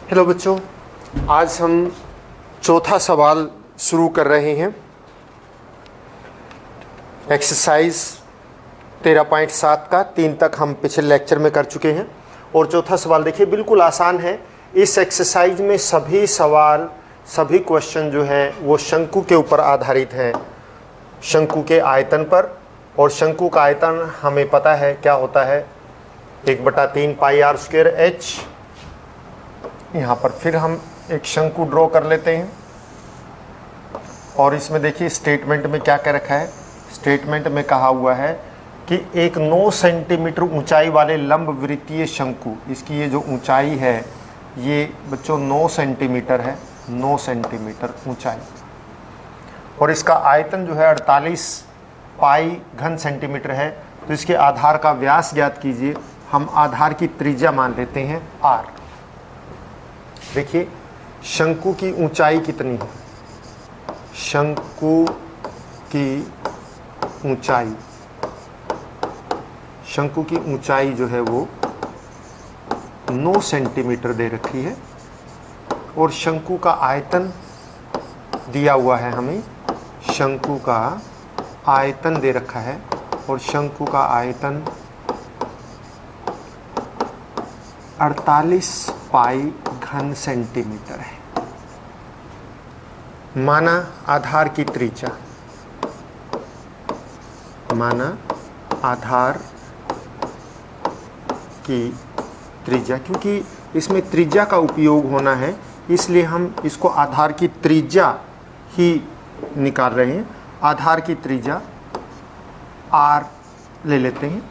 Hello बच्चों, आज हम चौथा सवाल शुरू कर रहे हैं। एक्सरसाइज 13.7 का 3 तक हम पिछले लेक्चर में कर चुके हैं और चौथा सवाल देखिए बिल्कुल आसान है। इस एक्सरसाइज में सभी सवाल, सभी क्वेश्चन जो है वो शंकु के ऊपर आधारित हैं, शंकु के आयतन पर। और शंकु का आयतन हमें पता है क्या होता है, 1/3 पाई आर स्क्वायर एच। यहाँ पर फिर हम एक शंकु ड्रॉ कर लेते हैं और इसमें देखिए स्टेटमेंट में क्या कह रखा है। स्टेटमेंट में कहा हुआ है कि एक 9 सेंटीमीटर ऊंचाई वाले लंब वृत्तीय शंकु, इसकी ये जो ऊंचाई है ये बच्चों 9 सेंटीमीटर है, 9 सेंटीमीटर ऊंचाई, और इसका आयतन जो है 48 पाई घन सेंटीमीटर है। तो इसके आधार का व्यास ज्ञात कीजिए। हम आधार की त्रिज्या मान लेते हैं r। देखिए शंकु की ऊंचाई कितनी है, शंकु की ऊंचाई, शंकु की ऊंचाई जो है वो 9 सेंटीमीटर दे रखी है और शंकु का आयतन दिया हुआ है हमें, शंकु का आयतन दे रखा है और शंकु का आयतन 48 पाई घन सेंटीमीटर है। माना आधार की त्रिज्या, माना आधार की त्रिज्या, क्योंकि इसमें त्रिज्या का उपयोग होना है इसलिए हम इसको आधार की त्रिज्या ही निकाल रहे हैं। आधार की त्रिज्या r ले लेते हैं,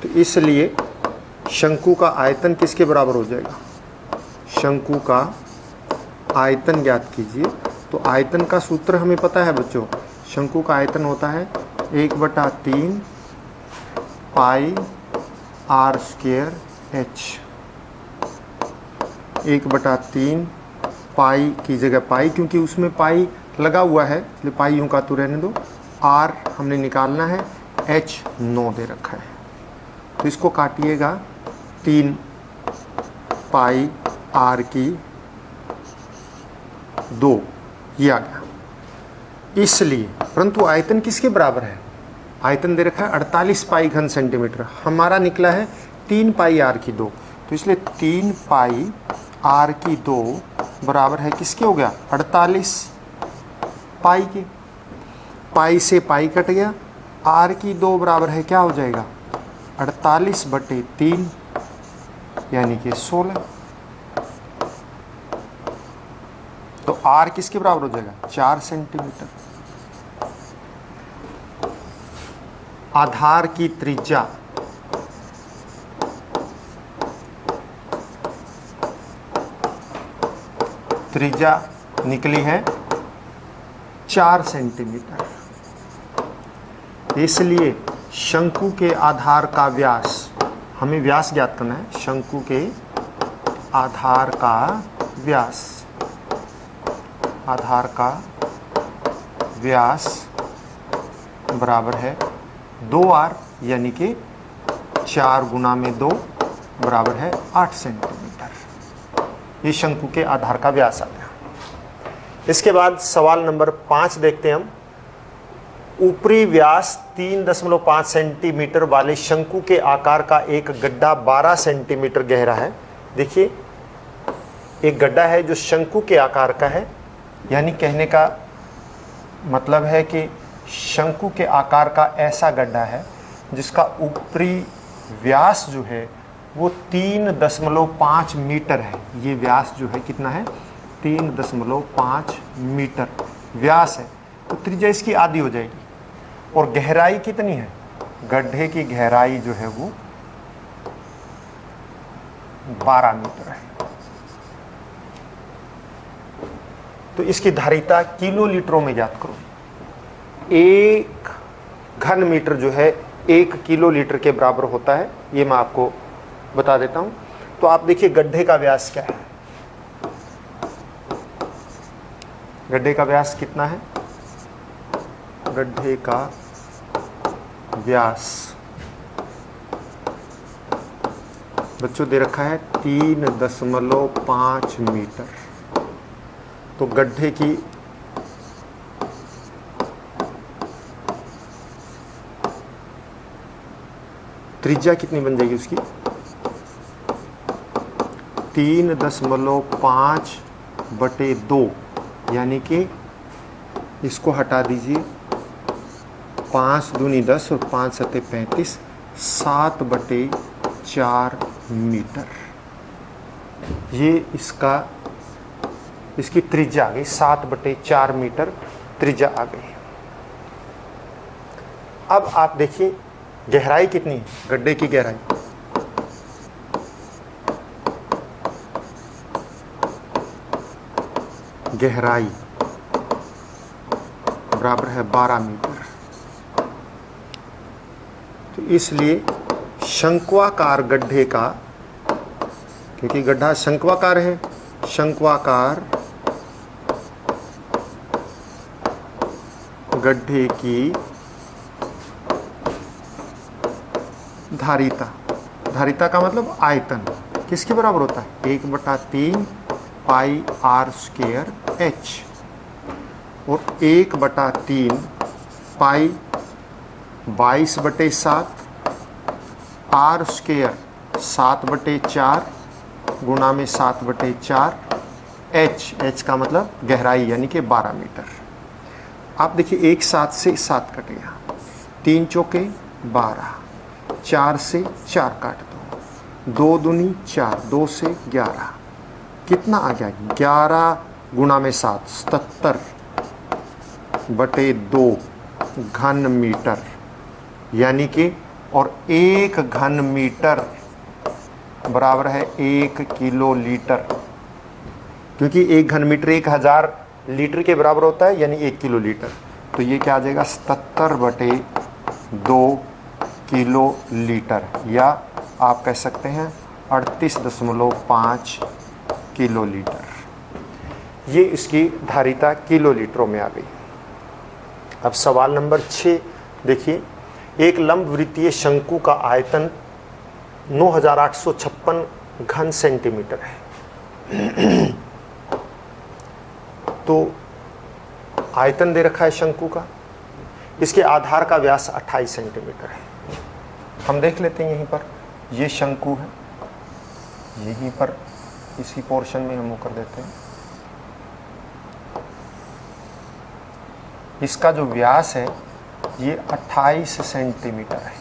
तो इसलिए शंकु का आयतन किसके बराबर हो जाएगा, शंकु का आयतन ज्ञात कीजिए। तो आयतन का सूत्र हमें पता है बच्चों, शंकु का आयतन होता है 1/3 पाई आर स्क्वायर एच। 1/3 पाई की जगह पाई, क्योंकि उसमें पाई लगा हुआ है इसलिए पाई यूँ का तो रहने दो। आर हमने निकालना है, एच 9 दे रखा है, तो इसको काटिएगा 3 पाई आर की 2, ये आ गया। इसलिए परंतु आयतन किसके बराबर है, आयतन दे रखा है 48 पाई घन सेंटीमीटर, हमारा निकला है 3 पाई आर की 2। तो इसलिए 3 पाई आर की 2 बराबर है किसके, हो गया 48 पाई के। पाई से पाई कट गया, आर की 2 बराबर है क्या हो जाएगा 48/3 यानी कि 16। तो आर किसके बराबर हो जाएगा 4 सेंटीमीटर। आधार की त्रिज्या निकली है 4 सेंटीमीटर। इसलिए शंकु के आधार का व्यास, हमें व्यास ज्ञात करना है, शंकु के आधार का व्यास, आधार का व्यास बराबर है 2r, यानी कि 4 गुना में 2 बराबर है 8 सेंटीमीटर। ये शंकु के आधार का व्यास आ गया। इसके बाद सवाल नंबर 5 देखते हैं हम। ऊपरी व्यास 3.5 सेंटीमीटर वाले शंकु के आकार का एक गड्ढा 12 सेंटीमीटर गहरा है। देखिए एक गड्ढा है जो शंकु के आकार का है, यानी कहने का मतलब है कि शंकु के आकार का ऐसा गड्ढा है जिसका ऊपरी व्यास जो है वो 3.5 मीटर है। ये व्यास जो है कितना है 3.5 मीटर व्यास है, तो त्रिज्या इसकी आधी हो जाएगी। और गहराई कितनी है, गड्ढे की गहराई जो है वो 12 मीटर है। तो इसकी धारिता किलो लीटरों में ज्ञात करो। 1 घन मीटर जो है 1 किलो लीटर के बराबर होता है, ये मैं आपको बता देता हूं। तो आप देखिए गड्ढे का व्यास क्या है, गड्ढे का व्यास कितना है, गड्ढे का व्यास बच्चों दे रखा है 3.5 मीटर। तो गड्ढे की त्रिज्या कितनी बन जाएगी उसकी? 3.5/2, यानी कि इसको हटा दीजिए, 5 दूनी 10 और 5 सते 35, 7/4 मीटर। ये इसकी त्रिज्या आ गई, 7/4 मीटर त्रिज्या आ गई। अब आप देखिए गहराई कितनी है, गड्ढे की गहराई बराबर है 12 मीटर। तो इसलिए शंक्वाकार गड्ढे का, क्योंकि गड्ढा शंक्वाकार है, शंक्वाकार गड्ढे की धारिता का मतलब आयतन किसके बराबर होता है? 1/3 पाई r स्क्वायर h, और 1/3 पाई 22/7 r स्क्वायर 7/4 गुणा में 7/4 h का मतलब गहराई यानी कि 12 मीटर। आप देखिए 1 7 से 7 कटेगा, 3 चौके 12, 4 से 4 काट दो, 2 दूनी 4, 2 से 11, कितना आ गया? 11 गुणा में 7, 77/2 घन मीटर, यानी कि, और 1 घन मीटर बराबर है 1 किलो लीटर, क्योंकि 1 घन मीटर 1000 लीटर के बराबर होता है, यानी 1 किलो लीटर। तो ये क्या आ जाएगा? 77/2 किलो लीटर, या आप कह सकते हैं 38.5 किलो लीटर। ये इसकी धारिता किलो लीटरों में आ गई। अब सवाल नंबर 6 देखिए, एक लंब वृत्तीय शंकु का आयतन 9856 घन सेंटीमीटर है। तो आयतन दे रखा है शंकु का, इसके आधार का व्यास 28 सेंटीमीटर है। हम देख लेते हैं, यहीं पर ये शंकु है, यहीं पर इसी पोर्शन में हम वो कर देते हैं। इसका जो व्यास है ये 28 सेंटीमीटर है।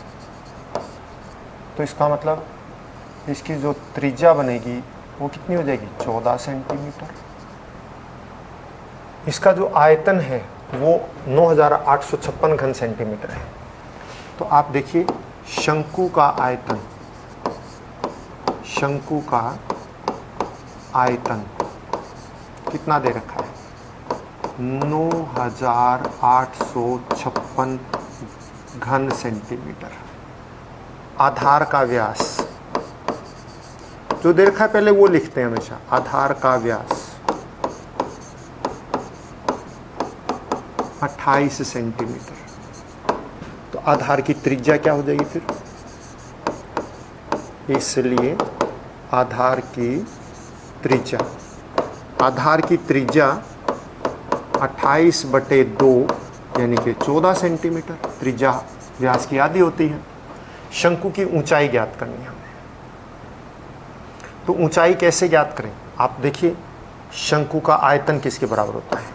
तो इसका मतलब इसकी जो त्रिज्या बनेगी वो कितनी हो जाएगी? 14 सेंटीमीटर। इसका जो आयतन है वो 9856 घन सेंटीमीटर है। तो आप देखिए शंकु का आयतन कितना दे रखा है? 9856 घन सेंटीमीटर। आधार का व्यास जो दे रखा है पहले वो लिखते हैं हमेशा, आधार का व्यास 28 सेंटीमीटर। तो आधार की त्रिज्या क्या हो जाएगी फिर? इसलिए आधार की त्रिज्या 28/2 यानी कि 14 सेंटीमीटर। त्रिज्या व्यास की आधी होती है। शंकु की ऊंचाई ज्ञात करनी है हमें। तो ऊंचाई कैसे ज्ञात करें? आप देखिए शंकु का आयतन किसके बराबर होता है?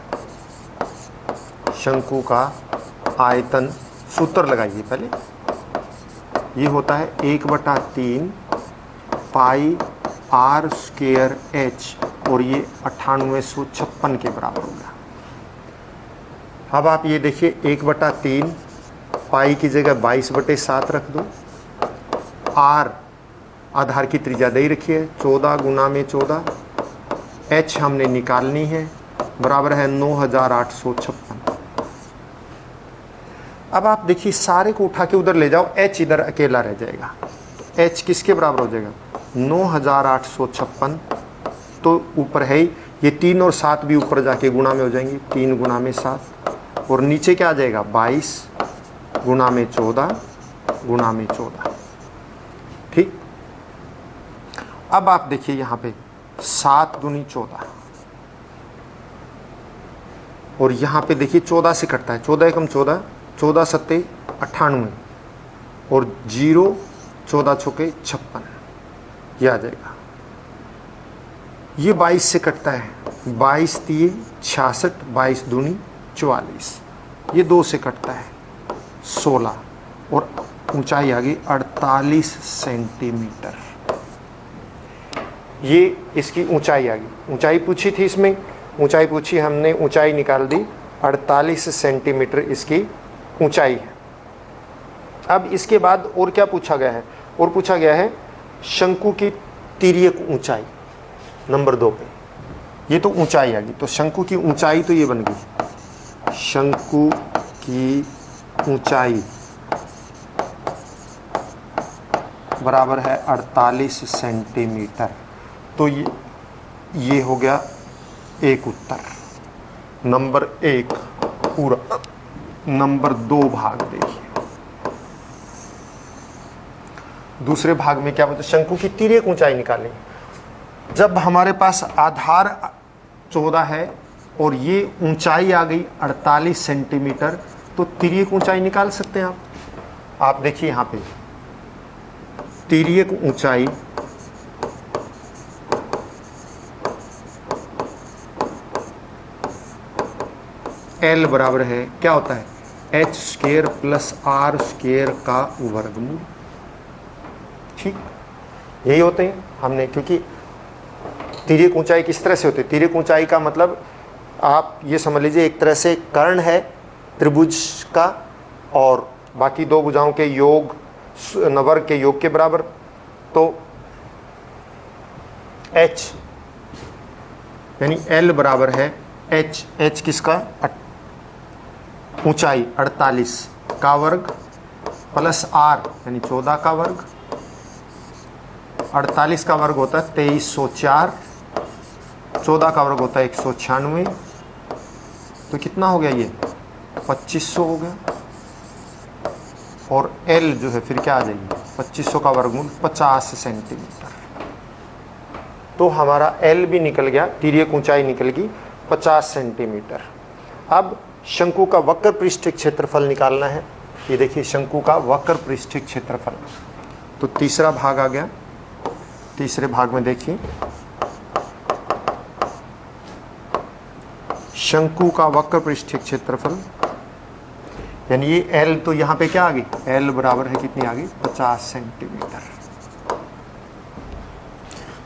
शंकु का आयतन, सूत्र लगाइए पहले, ये होता है 1/3 पाई r स्क्वायर h, और ये 9856 के बराबर होगा। अब आप ये देखिए 1/3 पाई की जगह 22/7 रख दो। r आधार की त्रिज्या दे रखी है 14 गुना में 14, h हमने निकालनी है, बराबर है 9856। अब आप देखिए सारे को उठा के उधर ले जाओ, h इधर अकेला रह जाएगा। तो h किसके बराबर हो जाएगा? 9856 तो ऊपर है ही, ये 3 और 7 भी ऊपर जाके गुणा में हो जाएंगे, 3 गुना में 7, और नीचे क्या आ जाएगा? 22 गुना में 14 गुना में 14। ठीक, अब आप देखिए यहाँ पे 7 दूनी 14, और यहाँ पे देखिए 14 से कटता है, 14 एकम 14, 14 सत्ते 98, और 0 14 चौके 56, ये आ जाएगा। ये 22 से कटता है, 22 तिये 66, 22 दूनी 44, ये 2 से कटता है 16, और ऊंचाई आ गई 48 सेंटीमीटर। ये इसकी ऊंचाई आ गई। ऊंचाई पूछी थी इसमें, ऊंचाई पूछी हमने, ऊंचाई निकाल दी, 48 सेंटीमीटर इसकी ऊंचाई है। अब इसके बाद और क्या पूछा गया है, और पूछा गया है शंकु की तिर्यक ऊंचाई नंबर 2 पे। ये तो ऊंचाई आ गई, तो शंकु की ऊंचाई तो ये बन गई, शंकु की ऊंचाई बराबर है 48 सेंटीमीटर। तो ये हो गया एक उत्तर, नंबर 1 पूरा। नंबर 2 भाग देखिए, दूसरे भाग में क्या बोलते, शंकु की तिर्यक ऊंचाई निकालें। जब हमारे पास आधार 14 है और ये ऊंचाई आ गई 48 सेंटीमीटर, तो तिर्यक ऊंचाई निकाल सकते हैं आप देखिए यहाँ पे तिर्यक ऊंचाई L बराबर है, क्या होता है, h square plus r square का वर्गमूल। ठीक, यही होते हैं हमने, क्योंकि तिर्यक ऊंचाई किस तरह से होती है, तिर्यक ऊंचाई का मतलब आप ये समझ लीजिए एक तरह से कर्ण है त्रिभुज का, और बाकी 2 भुजाओं के योग, वर्ग के योग के बराबर। तो h यानी L बराबर है h किसका, ऊंचाई 48 का वर्ग प्लस r यानी 14 का वर्ग। 48 का वर्ग होता है 2304, 14 का वर्ग होता है 196, तो कितना हो गया, ये 2500 हो गया। और L जो है फिर क्या आ जाएगी, 2500 का वर्गमूल 50 सेंटीमीटर। तो हमारा L भी निकल गया, तिर्यक ऊंचाई निकल गई 50 सेंटीमीटर। अब शंकु का वक्र पृष्ठीय क्षेत्रफल निकालना है। ये देखिए शंकु का वक्र पृष्ठीय क्षेत्रफल, तो तीसरा भाग आ गया। तीसरे भाग में देखिए शंकु का वक्र पृष्ठीय क्षेत्रफल, यानी ये L तो यहाँ पे क्या आ गई, L बराबर है कितनी आ गई, 50 सेंटीमीटर।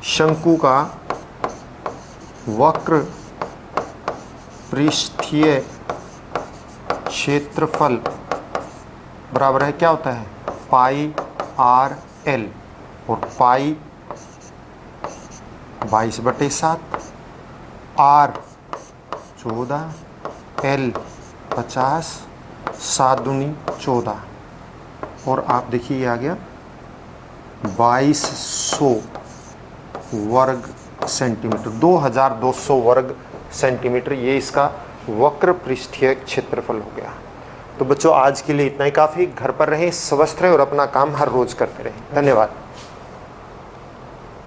शंकु का वक्र पृष्ठीय क्षेत्रफल बराबर है, क्या होता है, पाई आर एल, और पाई 22/7, आर 14, एल 50, 7 दूनी 14, और आप देखिए ये आ गया 2200 वर्ग सेंटीमीटर, 2200 वर्ग सेंटीमीटर, ये इसका वक्र पृष्ठीय क्षेत्रफल हो गया। तो बच्चों आज के लिए इतना ही काफ़ी। घर पर रहें, स्वस्थ रहें और अपना काम हर रोज करते रहें। धन्यवाद।